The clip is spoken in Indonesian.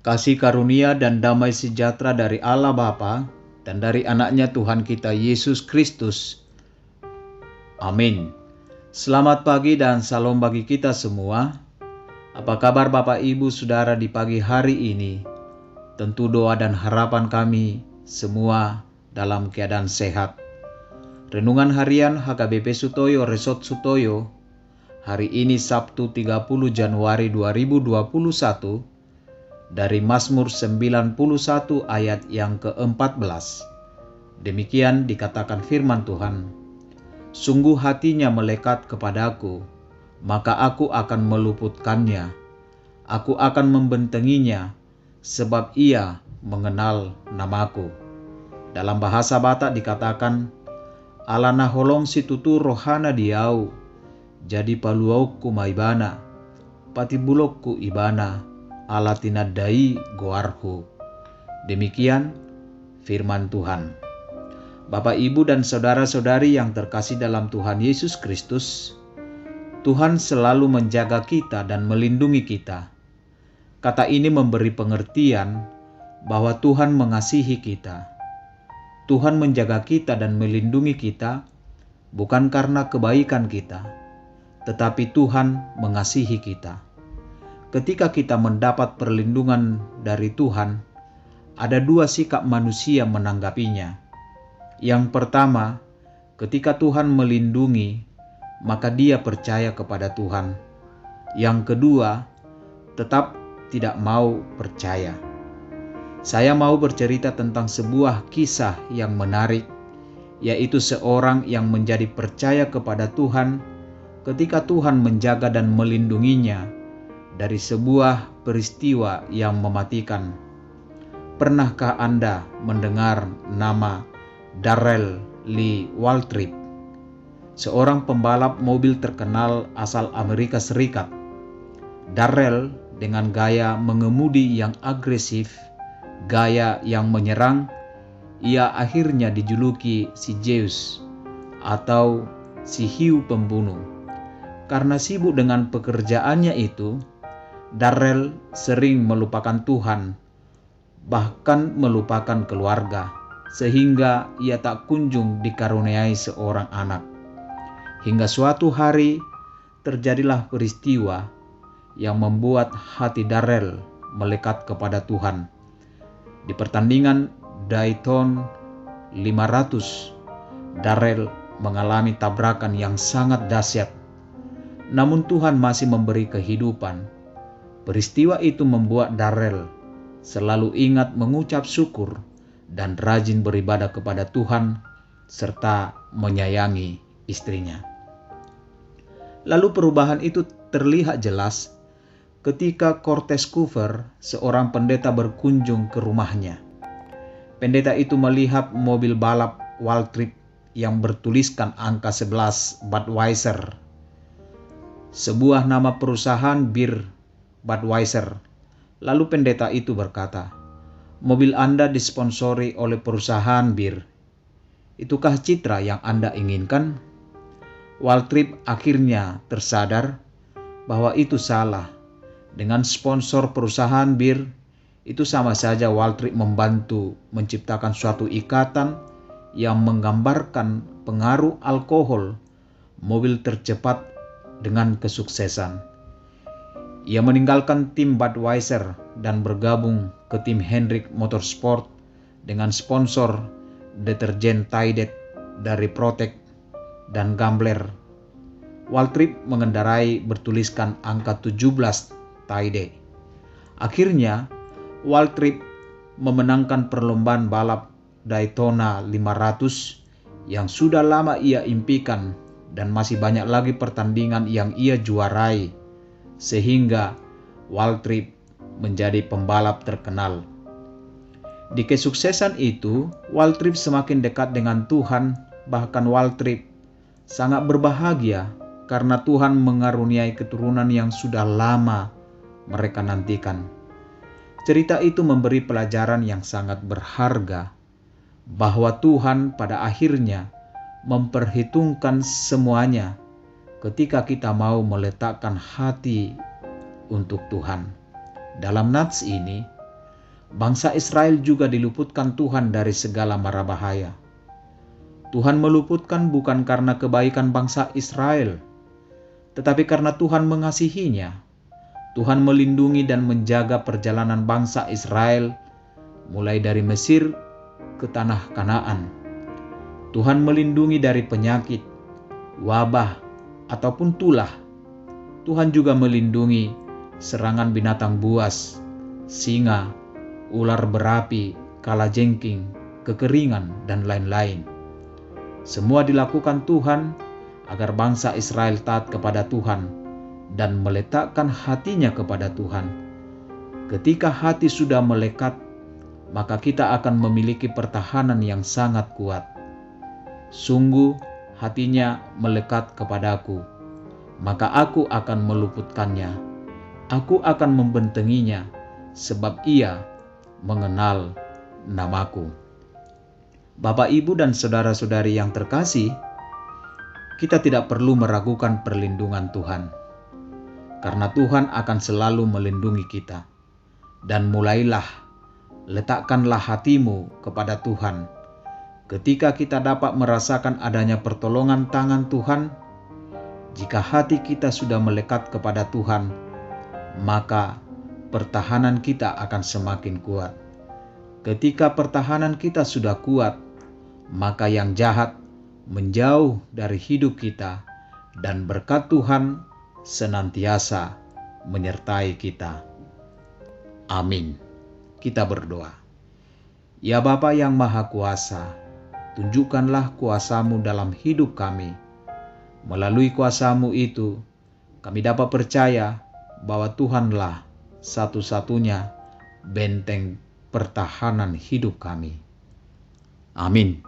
Kasih karunia dan damai sejahtera dari Allah Bapa dan dari anaknya Tuhan kita Yesus Kristus. Amin. Selamat pagi dan salam bagi kita semua. Apa kabar Bapak Ibu Saudara di pagi hari ini? Tentu doa dan harapan kami semua dalam keadaan sehat. Renungan harian HKBP Sutoyo Resort Sutoyo hari ini Sabtu 30 Januari 2021 dari Mazmur 91 ayat yang ke-14. Demikian dikatakan firman Tuhan, sungguh hatinya melekat kepadaku, maka aku akan meluputkannya. Aku akan membentenginya, sebab ia mengenal namaku. Dalam bahasa Batak dikatakan, ala naholong situtu rohana diau, jadi paluauku maibana, patibulokku ibana, ala tinadai goarhu. Demikian firman Tuhan. Bapak, Ibu, dan saudara-saudari yang terkasih dalam Tuhan Yesus Kristus, Tuhan selalu menjaga kita dan melindungi kita. Kata ini memberi pengertian bahwa Tuhan mengasihi kita. Tuhan menjaga kita dan melindungi kita bukan karena kebaikan kita, tetapi Tuhan mengasihi kita. Ketika kita mendapat perlindungan dari Tuhan, ada dua sikap manusia menanggapinya. Yang pertama, ketika Tuhan melindungi, maka dia percaya kepada Tuhan. Yang kedua, tetap tidak mau percaya. Saya mau bercerita tentang sebuah kisah yang menarik, yaitu seorang yang menjadi percaya kepada Tuhan ketika Tuhan menjaga dan melindunginya dari sebuah peristiwa yang mematikan. Pernahkah Anda mendengar nama Darrell Lee Waltrip, seorang pembalap mobil terkenal asal Amerika Serikat? Darrell dengan gaya mengemudi yang agresif, gaya yang menyerang, ia akhirnya dijuluki si Zeus atau si hiu pembunuh. Karena sibuk dengan pekerjaannya itu, Darrell sering melupakan Tuhan, bahkan melupakan keluarga, sehingga ia tak kunjung dikaruniai seorang anak. Hingga suatu hari terjadilah peristiwa yang membuat hati Darrell melekat kepada Tuhan. Di pertandingan Daytona 500, Darrell mengalami tabrakan yang sangat dahsyat. Namun Tuhan masih memberi kehidupan. Peristiwa itu membuat Darrell selalu ingat mengucap syukur dan rajin beribadah kepada Tuhan serta menyayangi istrinya. Lalu perubahan itu terlihat jelas ketika Cortez Cooper, seorang pendeta, berkunjung ke rumahnya. Pendeta itu melihat mobil balap Waltrip yang bertuliskan angka 11 Budweiser, sebuah nama perusahaan bir Budweiser. Lalu pendeta itu berkata, mobil Anda disponsori oleh perusahaan bir. Itukah citra yang Anda inginkan? Waltrip akhirnya tersadar bahwa itu salah. Dengan sponsor perusahaan bir, itu sama saja Waltrip membantu menciptakan suatu ikatan yang menggambarkan pengaruh alkohol mobil tercepat dengan kesuksesan. Ia meninggalkan tim Budweiser dan bergabung ke tim Hendrick Motorsport dengan sponsor deterjen Tide dari Protect dan Gambler. Waltrip mengendarai bertuliskan angka 17 Tide. Akhirnya, Waltrip memenangkan perlombaan balap Daytona 500 yang sudah lama ia impikan, dan masih banyak lagi pertandingan yang ia juarai, sehingga Waltrip menjadi pembalap terkenal. Di kesuksesan itu, Waltrip semakin dekat dengan Tuhan. Bahkan Waltrip sangat berbahagia karena Tuhan mengaruniai keturunan yang sudah lama mereka nantikan. Cerita itu memberi pelajaran yang sangat berharga, bahwa Tuhan pada akhirnya memperhitungkan semuanya ketika kita mau meletakkan hati untuk Tuhan. Dalam nats ini, bangsa Israel juga diluputkan Tuhan dari segala mara bahaya. Tuhan meluputkan bukan karena kebaikan bangsa Israel, tetapi karena Tuhan mengasihinya. Tuhan melindungi dan menjaga perjalanan bangsa Israel mulai dari Mesir ke tanah Kanaan. Tuhan melindungi dari penyakit, wabah, ataupun tulah. Tuhan juga melindungi serangan binatang buas, singa, ular berapi, kalajengking, kekeringan, dan lain-lain. Semua dilakukan Tuhan agar bangsa Israel taat kepada Tuhan dan meletakkan hatinya kepada Tuhan. Ketika hati sudah melekat, maka kita akan memiliki pertahanan yang sangat kuat. Sungguh hatinya melekat kepadaku, maka aku akan meluputkannya. Aku akan membentenginya, sebab ia mengenal namaku. Bapak, Ibu, dan saudara-saudari yang terkasih, kita tidak perlu meragukan perlindungan Tuhan, karena Tuhan akan selalu melindungi kita. Dan letakkanlah hatimu kepada Tuhan. Ketika kita dapat merasakan adanya pertolongan tangan Tuhan, jika hati kita sudah melekat kepada Tuhan, maka pertahanan kita akan semakin kuat. Ketika pertahanan kita sudah kuat, maka yang jahat menjauh dari hidup kita dan berkat Tuhan senantiasa menyertai kita. Amin. Kita berdoa. Ya Bapa yang Maha Kuasa, tunjukkanlah kuasa-Mu dalam hidup kami. Melalui kuasa-Mu itu, kami dapat percaya bahwa Tuhanlah satu-satunya benteng pertahanan hidup kami. Amin.